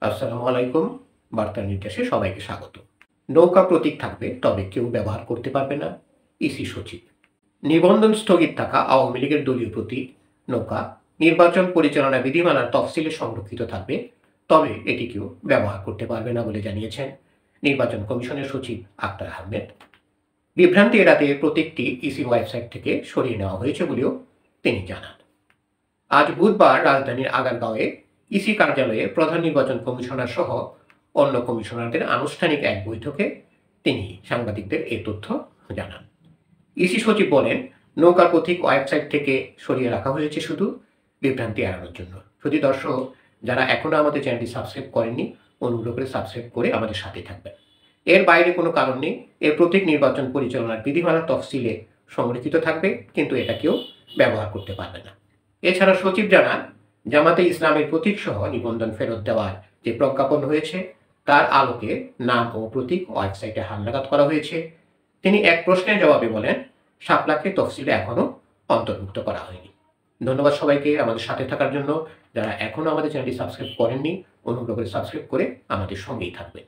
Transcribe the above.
আসসালামু আলাইকুম। বার্তা নির্দেশে সবাইকে স্বাগত। নৌকা প্রতীক থাকবে, তবে কেউ ব্যবহার করতে পারবে না, ইসি সচিব। নিবন্ধন স্থগিত থাকা আওয়ামী লীগের দলীয় প্রতীক নৌকা নির্বাচন পরিচালনা বিধিমালার তফসিলে সংরক্ষিত থাকবে, তবে এটি কেউ ব্যবহার করতে পারবে না বলে জানিয়েছেন নির্বাচন কমিশনের সচিব আক্তার আহমেদ। বিভ্রান্তি এড়াতে প্রতীকটি ইসি ওয়েবসাইট থেকে সরিয়ে নেওয়া হয়েছে বলেও তিনি জানান। আজ বুধবার রাজধানীর আগারগাঁওয়ে ইসি কার্যালয়ে প্রধান নির্বাচন কমিশনার সহ অন্য কমিশনারদের আনুষ্ঠানিক এক বৈঠকে তিনি সাংবাদিকদের এই তথ্য জানান। ইসি সচিব বলেন, নৌকার প্রতীক ওয়েবসাইট থেকে সরিয়ে রাখা হয়েছে শুধু বিভ্রান্তি এড়ানোর জন্য। শুধু দর্শক যারা এখনো আমাদের চ্যানেলটি সাবস্ক্রাইব করেননি, অনুগ্রহ করে সাবস্ক্রাইব করে আমাদের সাথে থাকবেন। এর বাইরে কোনো কারণ নেই। এর প্রতীক নির্বাচন পরিচালনার বিধিমালার তফসিলে সংরক্ষিত থাকবে, কিন্তু এটা কেউ ব্যবহার করতে পারবে না। এছাড়া সচিব জানান, জামাতে ইসলামের প্রতীক সহ নিবন্ধন ফেরত দেওয়ার যে প্রজ্ঞাপন হয়েছে তার আলোকে নাম ও প্রতীক ওয়েবসাইটে হালনাগাদ করা হয়েছে। তিনি এক প্রশ্নের জবাবে বলেন, শাপলাকে তফসিলে এখনও অন্তর্ভুক্ত করা হয়নি। ধন্যবাদ সবাইকে আমাদের সাথে থাকার জন্য। যারা এখনও আমাদের চ্যানেলটি সাবস্ক্রাইব করেননি, অনুগ্রহ করে সাবস্ক্রাইব করে আমাদের সঙ্গেই থাকবেন।